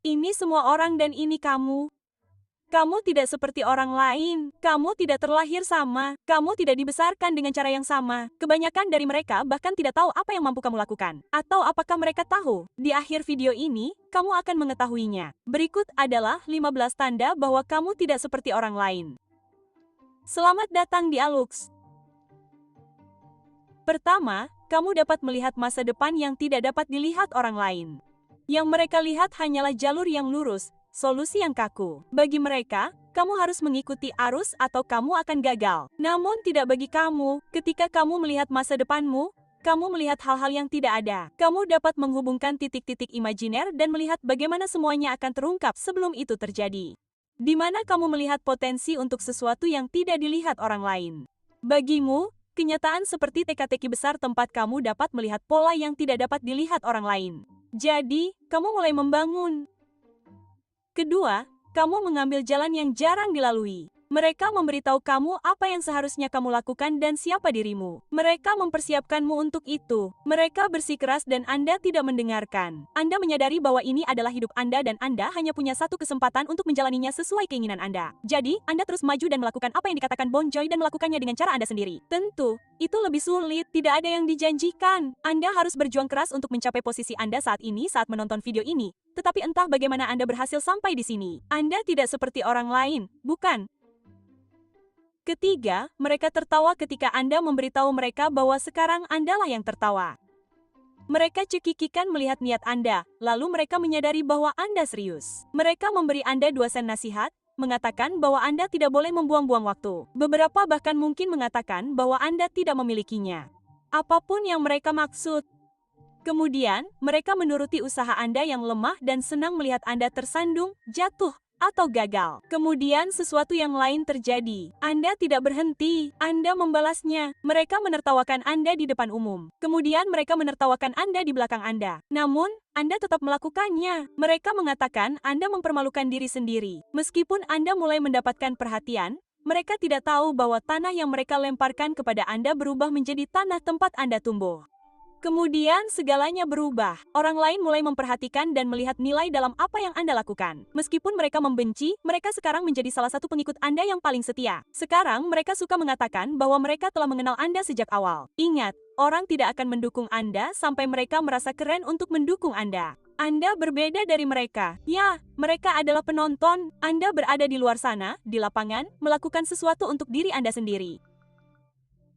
Ini semua orang dan ini kamu. Kamu tidak seperti orang lain. Kamu tidak terlahir sama. Kamu tidak dibesarkan dengan cara yang sama. Kebanyakan dari mereka bahkan tidak tahu apa yang mampu kamu lakukan. Atau apakah mereka tahu? Di akhir video ini, kamu akan mengetahuinya. Berikut adalah 15 tanda bahwa kamu tidak seperti orang lain. Selamat datang di Alux. Pertama, kamu dapat melihat masa depan yang tidak dapat dilihat orang lain. Yang mereka lihat hanyalah jalur yang lurus, solusi yang kaku. Bagi mereka, kamu harus mengikuti arus atau kamu akan gagal. Namun tidak bagi kamu. Ketika kamu melihat masa depanmu, kamu melihat hal-hal yang tidak ada. Kamu dapat menghubungkan titik-titik imajiner dan melihat bagaimana semuanya akan terungkap sebelum itu terjadi. Di mana kamu melihat potensi untuk sesuatu yang tidak dilihat orang lain. Bagimu, kenyataan seperti teka-teki besar tempat kamu dapat melihat pola yang tidak dapat dilihat orang lain. Jadi, kamu mulai membangun. Kedua, kamu mengambil jalan yang jarang dilalui. Mereka memberitahu kamu apa yang seharusnya kamu lakukan dan siapa dirimu. Mereka mempersiapkanmu untuk itu. Mereka bersikeras dan Anda tidak mendengarkan. Anda menyadari bahwa ini adalah hidup Anda dan Anda hanya punya satu kesempatan untuk menjalaninya sesuai keinginan Anda. Jadi, Anda terus maju dan melakukan apa yang dikatakan Bon Joy dan melakukannya dengan cara Anda sendiri. Tentu, itu lebih sulit, tidak ada yang dijanjikan. Anda harus berjuang keras untuk mencapai posisi Anda saat ini saat menonton video ini. Tetapi entah bagaimana Anda berhasil sampai di sini. Anda tidak seperti orang lain, bukan? Ketiga, mereka tertawa ketika Anda memberitahu mereka bahwa sekarang Andalah yang tertawa. Mereka cekikikan melihat niat Anda, lalu mereka menyadari bahwa Anda serius. Mereka memberi Anda 2 sen nasihat, mengatakan bahwa Anda tidak boleh membuang-buang waktu. Beberapa bahkan mungkin mengatakan bahwa Anda tidak memilikinya. Apapun yang mereka maksud. Kemudian, mereka menuruti usaha Anda yang lemah dan senang melihat Anda tersandung, jatuh, atau gagal. Kemudian sesuatu yang lain terjadi. Anda tidak berhenti. Anda membalasnya. Mereka menertawakan Anda di depan umum. Kemudian mereka menertawakan Anda di belakang Anda. Namun, Anda tetap melakukannya. Mereka mengatakan Anda mempermalukan diri sendiri. Meskipun Anda mulai mendapatkan perhatian, mereka tidak tahu bahwa tanah yang mereka lemparkan kepada Anda berubah menjadi tanah tempat Anda tumbuh. Kemudian segalanya berubah. Orang lain mulai memperhatikan dan melihat nilai dalam apa yang Anda lakukan. Meskipun mereka membenci, mereka sekarang menjadi salah satu pengikut Anda yang paling setia. Sekarang mereka suka mengatakan bahwa mereka telah mengenal Anda sejak awal. Ingat, orang tidak akan mendukung Anda sampai mereka merasa keren untuk mendukung Anda. Anda berbeda dari mereka. Ya, mereka adalah penonton. Anda berada di luar sana, di lapangan, melakukan sesuatu untuk diri Anda sendiri.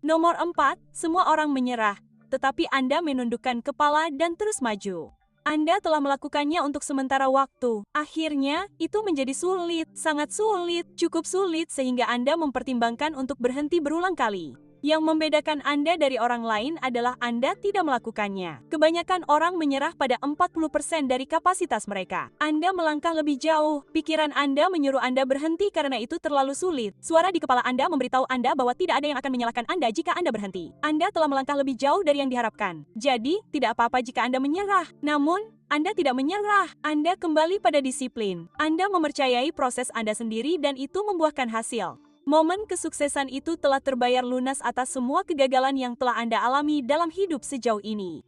Nomor 4, semua orang menyerah. Tetapi Anda menundukkan kepala dan terus maju. Anda telah melakukannya untuk sementara waktu. Akhirnya, itu menjadi sulit, sangat sulit, cukup sulit sehingga Anda mempertimbangkan untuk berhenti berulang kali. Yang membedakan Anda dari orang lain adalah Anda tidak melakukannya. Kebanyakan orang menyerah pada 40% dari kapasitas mereka. Anda melangkah lebih jauh. Pikiran Anda menyuruh Anda berhenti karena itu terlalu sulit. Suara di kepala Anda memberitahu Anda bahwa tidak ada yang akan menyalahkan Anda jika Anda berhenti. Anda telah melangkah lebih jauh dari yang diharapkan. Jadi, tidak apa-apa jika Anda menyerah. Namun, Anda tidak menyerah. Anda kembali pada disiplin. Anda mempercayai proses Anda sendiri dan itu membuahkan hasil. Momen kesuksesan itu telah terbayar lunas atas semua kegagalan yang telah Anda alami dalam hidup sejauh ini.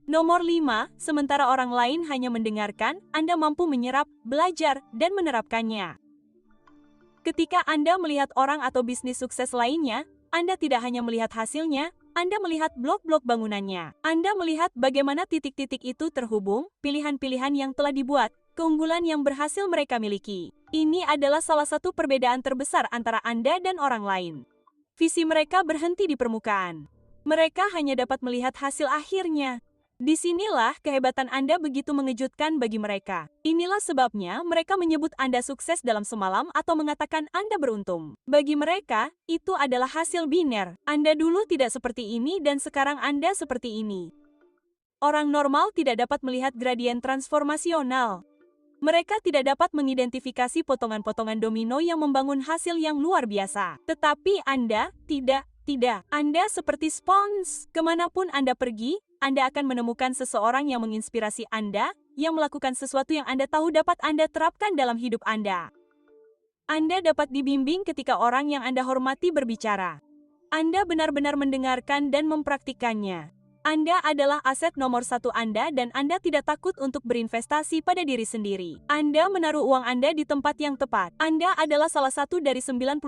Nomor 5, sementara orang lain hanya mendengarkan, Anda mampu menyerap, belajar, dan menerapkannya. Ketika Anda melihat orang atau bisnis sukses lainnya, Anda tidak hanya melihat hasilnya, Anda melihat blok-blok bangunannya. Anda melihat bagaimana titik-titik itu terhubung, pilihan-pilihan yang telah dibuat, keunggulan yang berhasil mereka miliki. Ini adalah salah satu perbedaan terbesar antara Anda dan orang lain. Visi mereka berhenti di permukaan. Mereka hanya dapat melihat hasil akhirnya. Disinilah kehebatan Anda begitu mengejutkan bagi mereka. Inilah sebabnya mereka menyebut Anda sukses dalam semalam atau mengatakan Anda beruntung. Bagi mereka, itu adalah hasil biner. Anda dulu tidak seperti ini dan sekarang Anda seperti ini. Orang normal tidak dapat melihat gradien transformasional. Mereka tidak dapat mengidentifikasi potongan-potongan domino yang membangun hasil yang luar biasa. Tetapi Anda, tidak. Anda seperti spons. Kemanapun Anda pergi, Anda akan menemukan seseorang yang menginspirasi Anda, yang melakukan sesuatu yang Anda tahu dapat Anda terapkan dalam hidup Anda. Anda dapat dibimbing ketika orang yang Anda hormati berbicara. Anda benar-benar mendengarkan dan mempraktikkannya. Anda adalah aset nomor satu Anda dan Anda tidak takut untuk berinvestasi pada diri sendiri. Anda menaruh uang Anda di tempat yang tepat. Anda adalah salah satu dari 91%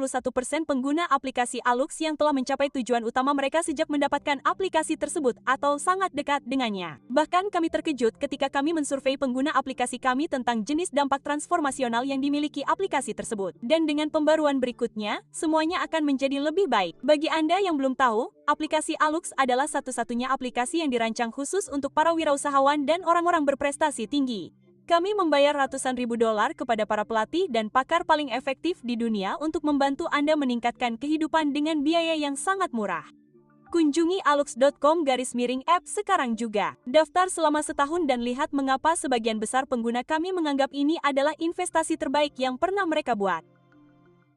pengguna aplikasi Alux yang telah mencapai tujuan utama mereka sejak mendapatkan aplikasi tersebut atau sangat dekat dengannya. Bahkan kami terkejut ketika kami mensurvei pengguna aplikasi kami tentang jenis dampak transformasional yang dimiliki aplikasi tersebut. Dan dengan pembaruan berikutnya, semuanya akan menjadi lebih baik. Bagi Anda yang belum tahu, aplikasi Alux adalah satu-satunya aplikasi yang dirancang khusus untuk para wirausahawan dan orang-orang berprestasi tinggi. Kami membayar ratusan ribu dolar kepada para pelatih dan pakar paling efektif di dunia untuk membantu Anda meningkatkan kehidupan dengan biaya yang sangat murah. Kunjungi alux.com/app sekarang juga. Daftar selama setahun dan lihat mengapa sebagian besar pengguna kami menganggap ini adalah investasi terbaik yang pernah mereka buat.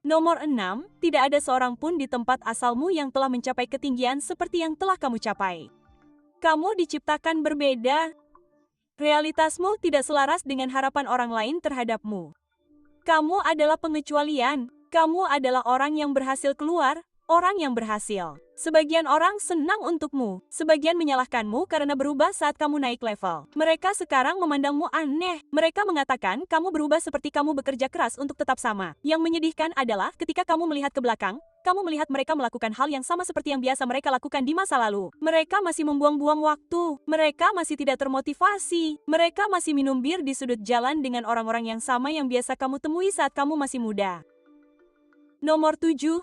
Nomor 6, tidak ada seorang pun di tempat asalmu yang telah mencapai ketinggian seperti yang telah kamu capai. Kamu diciptakan berbeda. Realitasmu tidak selaras dengan harapan orang lain terhadapmu. Kamu adalah pengecualian. Kamu adalah orang yang berhasil keluar, orang yang berhasil. Sebagian orang senang untukmu, sebagian menyalahkanmu karena berubah saat kamu naik level. Mereka sekarang memandangmu aneh. Mereka mengatakan kamu berubah seperti kamu bekerja keras untuk tetap sama. Yang menyedihkan adalah ketika kamu melihat ke belakang, kamu melihat mereka melakukan hal yang sama seperti yang biasa mereka lakukan di masa lalu. Mereka masih membuang-buang waktu. Mereka masih tidak termotivasi. Mereka masih minum bir di sudut jalan dengan orang-orang yang sama yang biasa kamu temui saat kamu masih muda. Nomor 7.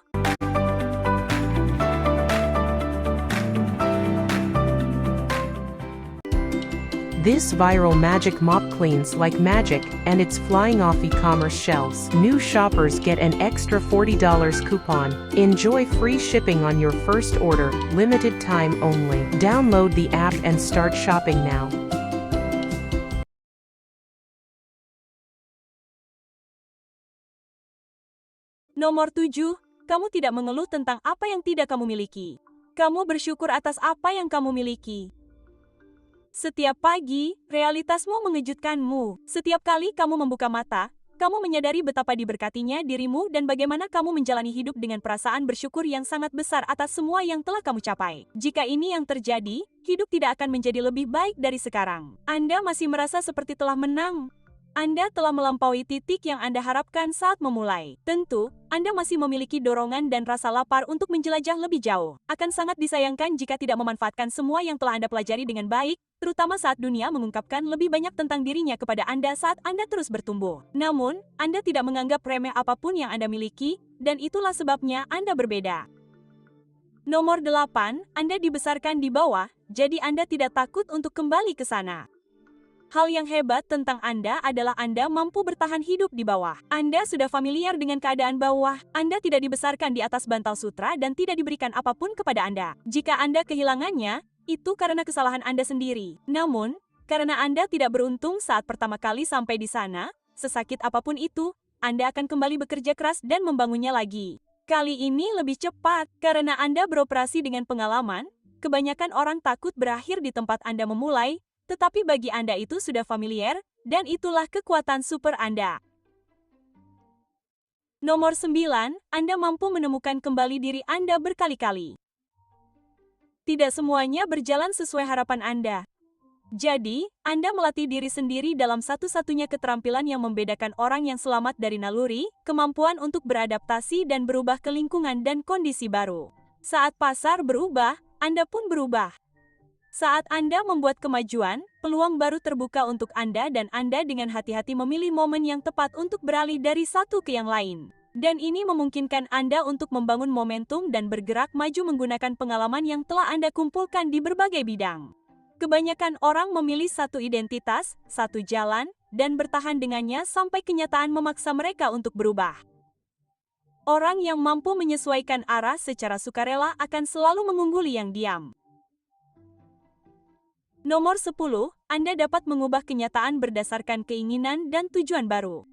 This viral magic mop cleans like magic, and it's flying off e-commerce shelves. New shoppers get an extra $40 coupon. Enjoy free shipping on your first order, limited time only. Download the app and start shopping now. Nomor 7, kamu tidak mengeluh tentang apa yang tidak kamu miliki. Kamu bersyukur atas apa yang kamu miliki. Setiap pagi, realitasmu mengejutkanmu. Setiap kali kamu membuka mata, kamu menyadari betapa diberkatinya dirimu dan bagaimana kamu menjalani hidup dengan perasaan bersyukur yang sangat besar atas semua yang telah kamu capai. Jika ini yang terjadi, hidup tidak akan menjadi lebih baik dari sekarang. Anda masih merasa seperti telah menang. Anda telah melampaui titik yang Anda harapkan saat memulai. Tentu, Anda masih memiliki dorongan dan rasa lapar untuk menjelajah lebih jauh. Akan sangat disayangkan jika tidak memanfaatkan semua yang telah Anda pelajari dengan baik, terutama saat dunia mengungkapkan lebih banyak tentang dirinya kepada Anda saat Anda terus bertumbuh. Namun, Anda tidak menganggap remeh apapun yang Anda miliki, dan itulah sebabnya Anda berbeda. Nomor 8, Anda dibesarkan di bawah, jadi Anda tidak takut untuk kembali ke sana. Hal yang hebat tentang Anda adalah Anda mampu bertahan hidup di bawah. Anda sudah familiar dengan keadaan bawah. Anda tidak dibesarkan di atas bantal sutra dan tidak diberikan apapun kepada Anda. Jika Anda kehilangannya, itu karena kesalahan Anda sendiri. Namun, karena Anda tidak beruntung saat pertama kali sampai di sana, sesakit apapun itu, Anda akan kembali bekerja keras dan membangunnya lagi. Kali ini lebih cepat, karena Anda beroperasi dengan pengalaman. Kebanyakan orang takut berakhir di tempat Anda memulai, tetapi bagi Anda itu sudah familiar, dan itulah kekuatan super Anda. Nomor 9, Anda mampu menemukan kembali diri Anda berkali-kali. Tidak semuanya berjalan sesuai harapan Anda. Jadi, Anda melatih diri sendiri dalam satu-satunya keterampilan yang membedakan orang yang selamat dari naluri, kemampuan untuk beradaptasi dan berubah ke lingkungan dan kondisi baru. Saat pasar berubah, Anda pun berubah. Saat Anda membuat kemajuan, peluang baru terbuka untuk Anda dan Anda dengan hati-hati memilih momen yang tepat untuk beralih dari satu ke yang lain. Dan ini memungkinkan Anda untuk membangun momentum dan bergerak maju menggunakan pengalaman yang telah Anda kumpulkan di berbagai bidang. Kebanyakan orang memilih satu identitas, satu jalan, dan bertahan dengannya sampai kenyataan memaksa mereka untuk berubah. Orang yang mampu menyesuaikan arah secara sukarela akan selalu mengungguli yang diam. Nomor 10, Anda dapat mengubah kenyataan berdasarkan keinginan dan tujuan baru.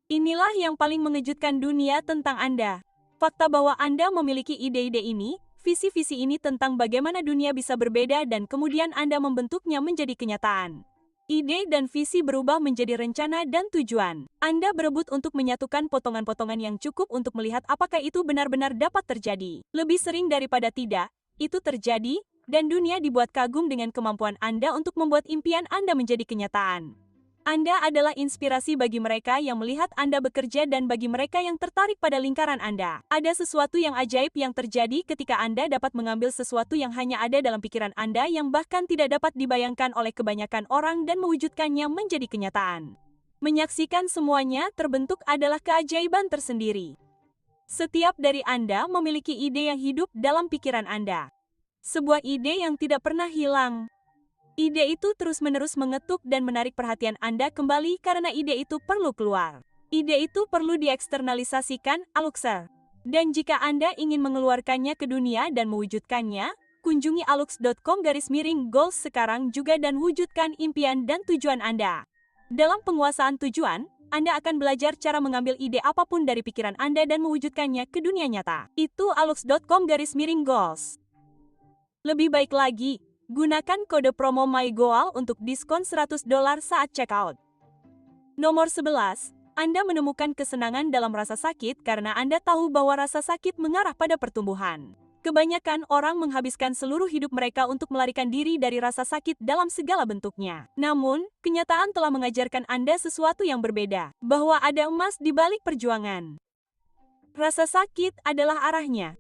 Inilah yang paling mengejutkan dunia tentang Anda. Fakta bahwa Anda memiliki ide-ide ini, visi-visi ini tentang bagaimana dunia bisa berbeda dan kemudian Anda membentuknya menjadi kenyataan. Ide dan visi berubah menjadi rencana dan tujuan. Anda berebut untuk menyatukan potongan-potongan yang cukup untuk melihat apakah itu benar-benar dapat terjadi. Lebih sering daripada tidak, itu terjadi, dan dunia dibuat kagum dengan kemampuan Anda untuk membuat impian Anda menjadi kenyataan. Anda adalah inspirasi bagi mereka yang melihat Anda bekerja dan bagi mereka yang tertarik pada lingkaran Anda. Ada sesuatu yang ajaib yang terjadi ketika Anda dapat mengambil sesuatu yang hanya ada dalam pikiran Anda yang bahkan tidak dapat dibayangkan oleh kebanyakan orang dan mewujudkannya menjadi kenyataan. Menyaksikan semuanya terbentuk adalah keajaiban tersendiri. Setiap dari Anda memiliki ide yang hidup dalam pikiran Anda. Sebuah ide yang tidak pernah hilang. Ide itu terus-menerus mengetuk dan menarik perhatian Anda kembali karena ide itu perlu keluar. Ide itu perlu dieksternalisasikan, Aluxer. Dan jika Anda ingin mengeluarkannya ke dunia dan mewujudkannya, kunjungi alux.com/goals sekarang juga dan wujudkan impian dan tujuan Anda. Dalam penguasaan tujuan, Anda akan belajar cara mengambil ide apapun dari pikiran Anda dan mewujudkannya ke dunia nyata. Itu alux.com/goals. Lebih baik lagi, gunakan kode promo MyGoal untuk diskon $100 saat checkout. Nomor 11, Anda menemukan kesenangan dalam rasa sakit karena Anda tahu bahwa rasa sakit mengarah pada pertumbuhan. Kebanyakan orang menghabiskan seluruh hidup mereka untuk melarikan diri dari rasa sakit dalam segala bentuknya. Namun, kenyataan telah mengajarkan Anda sesuatu yang berbeda, bahwa ada emas di balik perjuangan. Rasa sakit adalah arahnya.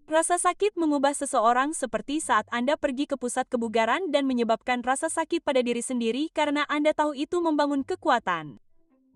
Rasa sakit mengubah seseorang seperti saat Anda pergi ke pusat kebugaran dan menyebabkan rasa sakit pada diri sendiri karena Anda tahu itu membangun kekuatan.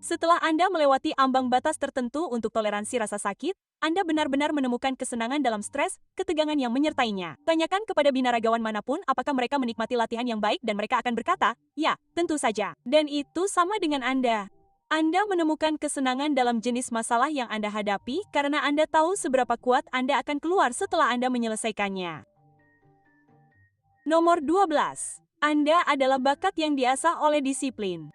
Setelah Anda melewati ambang batas tertentu untuk toleransi rasa sakit, Anda benar-benar menemukan kesenangan dalam stres, ketegangan yang menyertainya. Tanyakan kepada binaragawan manapun apakah mereka menikmati latihan yang baik dan mereka akan berkata, ya, tentu saja. Dan itu sama dengan Anda. Anda menemukan kesenangan dalam jenis masalah yang Anda hadapi karena Anda tahu seberapa kuat Anda akan keluar setelah Anda menyelesaikannya. Nomor 12. Anda adalah bakat yang diasah oleh disiplin.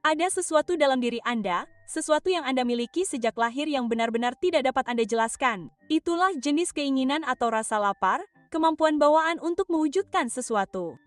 Ada sesuatu dalam diri Anda, sesuatu yang Anda miliki sejak lahir yang benar-benar tidak dapat Anda jelaskan. Itulah jenis keinginan atau rasa lapar, kemampuan bawaan untuk mewujudkan sesuatu.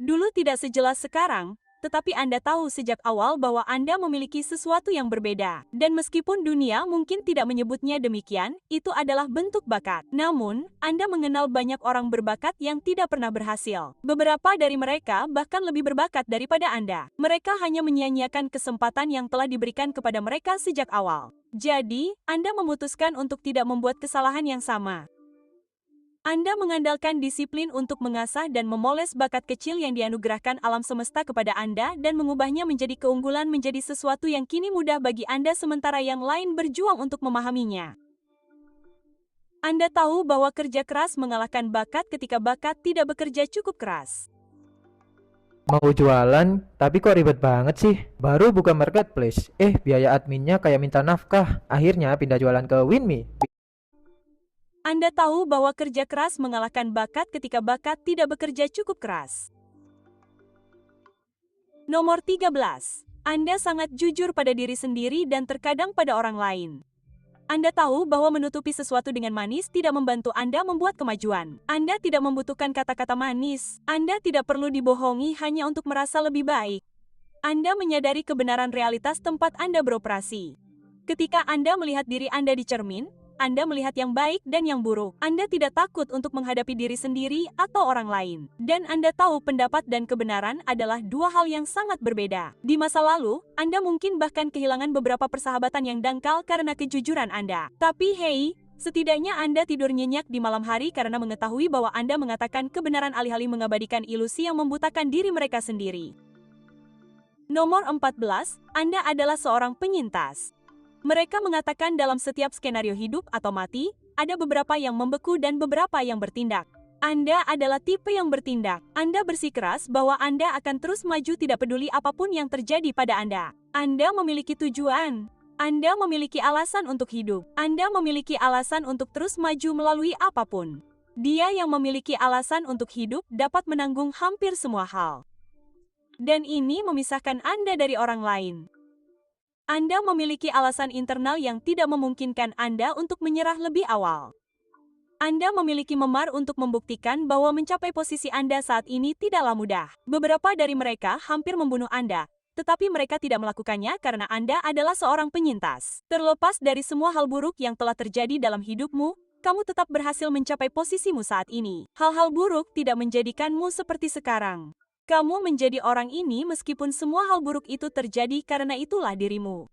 Dulu tidak sejelas sekarang, tetapi Anda tahu sejak awal bahwa Anda memiliki sesuatu yang berbeda. Dan meskipun dunia mungkin tidak menyebutnya demikian, itu adalah bentuk bakat. Namun, Anda mengenal banyak orang berbakat yang tidak pernah berhasil. Beberapa dari mereka bahkan lebih berbakat daripada Anda. Mereka hanya menyia-nyiakan kesempatan yang telah diberikan kepada mereka sejak awal. Jadi, Anda memutuskan untuk tidak membuat kesalahan yang sama. Anda mengandalkan disiplin untuk mengasah dan memoles bakat kecil yang dianugerahkan alam semesta kepada Anda dan mengubahnya menjadi keunggulan menjadi sesuatu yang kini mudah bagi Anda sementara yang lain berjuang untuk memahaminya. Anda tahu bahwa kerja keras mengalahkan bakat ketika bakat tidak bekerja cukup keras. Mau jualan, tapi kok ribet banget sih? Baru buka marketplace, biaya adminnya kayak minta nafkah. Akhirnya pindah jualan ke Winme. Anda tahu bahwa kerja keras mengalahkan bakat ketika bakat tidak bekerja cukup keras. Nomor 13. Anda sangat jujur pada diri sendiri dan terkadang pada orang lain. Anda tahu bahwa menutupi sesuatu dengan manis tidak membantu Anda membuat kemajuan. Anda tidak membutuhkan kata-kata manis. Anda tidak perlu dibohongi hanya untuk merasa lebih baik. Anda menyadari kebenaran realitas tempat Anda beroperasi. Ketika Anda melihat diri Anda di cermin, Anda melihat yang baik dan yang buruk. Anda tidak takut untuk menghadapi diri sendiri atau orang lain. Dan Anda tahu pendapat dan kebenaran adalah dua hal yang sangat berbeda. Di masa lalu, Anda mungkin bahkan kehilangan beberapa persahabatan yang dangkal karena kejujuran Anda. Tapi hey, setidaknya Anda tidur nyenyak di malam hari karena mengetahui bahwa Anda mengatakan kebenaran alih-alih mengabadikan ilusi yang membutakan diri mereka sendiri. Nomor 14, Anda adalah seorang penyintas. Mereka mengatakan dalam setiap skenario hidup atau mati, ada beberapa yang membeku dan beberapa yang bertindak. Anda adalah tipe yang bertindak. Anda bersikeras bahwa Anda akan terus maju tidak peduli apapun yang terjadi pada Anda. Anda memiliki tujuan. Anda memiliki alasan untuk hidup. Anda memiliki alasan untuk terus maju melalui apapun. Dia yang memiliki alasan untuk hidup dapat menanggung hampir semua hal. Dan ini memisahkan Anda dari orang lain. Anda memiliki alasan internal yang tidak memungkinkan Anda untuk menyerah lebih awal. Anda memiliki memar untuk membuktikan bahwa mencapai posisi Anda saat ini tidaklah mudah. Beberapa dari mereka hampir membunuh Anda, tetapi mereka tidak melakukannya karena Anda adalah seorang penyintas. Terlepas dari semua hal buruk yang telah terjadi dalam hidupmu, kamu tetap berhasil mencapai posisimu saat ini. Hal-hal buruk tidak menjadikanmu seperti sekarang. Kamu menjadi orang ini meskipun semua hal buruk itu terjadi karena itulah dirimu.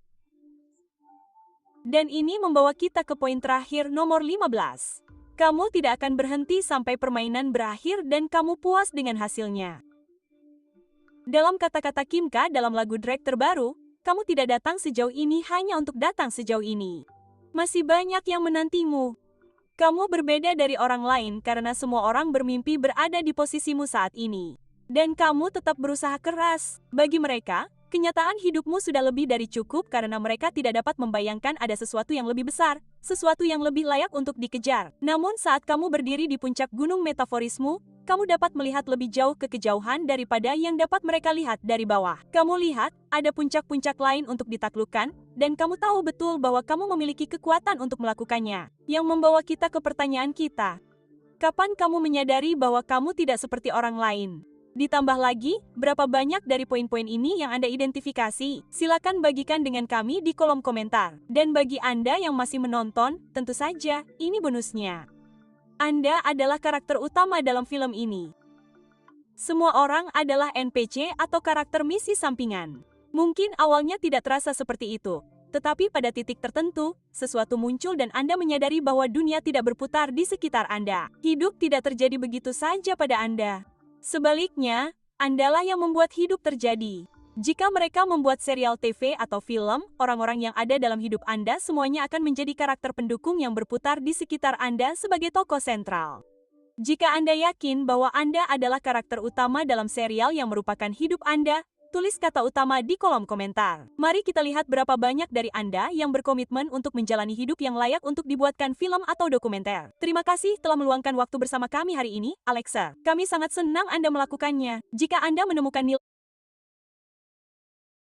Dan ini membawa kita ke poin terakhir nomor 15. Kamu tidak akan berhenti sampai permainan berakhir dan kamu puas dengan hasilnya. Dalam kata-kata Kim K dalam lagu Drake terbaru, kamu tidak datang sejauh ini hanya untuk datang sejauh ini. Masih banyak yang menantimu. Kamu berbeda dari orang lain karena semua orang bermimpi berada di posisimu saat ini. Dan kamu tetap berusaha keras. Bagi mereka, kenyataan hidupmu sudah lebih dari cukup karena mereka tidak dapat membayangkan ada sesuatu yang lebih besar, sesuatu yang lebih layak untuk dikejar. Namun saat kamu berdiri di puncak gunung metaforismu, kamu dapat melihat lebih jauh ke kejauhan daripada yang dapat mereka lihat dari bawah. Kamu lihat, ada puncak-puncak lain untuk ditaklukkan, dan kamu tahu betul bahwa kamu memiliki kekuatan untuk melakukannya. Yang membawa kita ke pertanyaan kita. Kapan kamu menyadari bahwa kamu tidak seperti orang lain? Ditambah lagi, berapa banyak dari poin-poin ini yang Anda identifikasi? Silakan bagikan dengan kami di kolom komentar. Dan bagi Anda yang masih menonton, tentu saja, ini bonusnya. Anda adalah karakter utama dalam film ini. Semua orang adalah NPC atau karakter misi sampingan. Mungkin awalnya tidak terasa seperti itu, tetapi pada titik tertentu, sesuatu muncul dan Anda menyadari bahwa dunia tidak berputar di sekitar Anda. Hidup tidak terjadi begitu saja pada Anda. Sebaliknya, Andalah yang membuat hidup terjadi. Jika mereka membuat serial TV atau film, orang-orang yang ada dalam hidup Anda semuanya akan menjadi karakter pendukung yang berputar di sekitar Anda sebagai tokoh sentral. Jika Anda yakin bahwa Anda adalah karakter utama dalam serial yang merupakan hidup Anda, tulis kata utama di kolom komentar. Mari kita lihat berapa banyak dari Anda yang berkomitmen untuk menjalani hidup yang layak untuk dibuatkan film atau dokumenter. Terima kasih telah meluangkan waktu bersama kami hari ini, Alexa. Kami sangat senang Anda melakukannya. Jika Anda menemukan nilai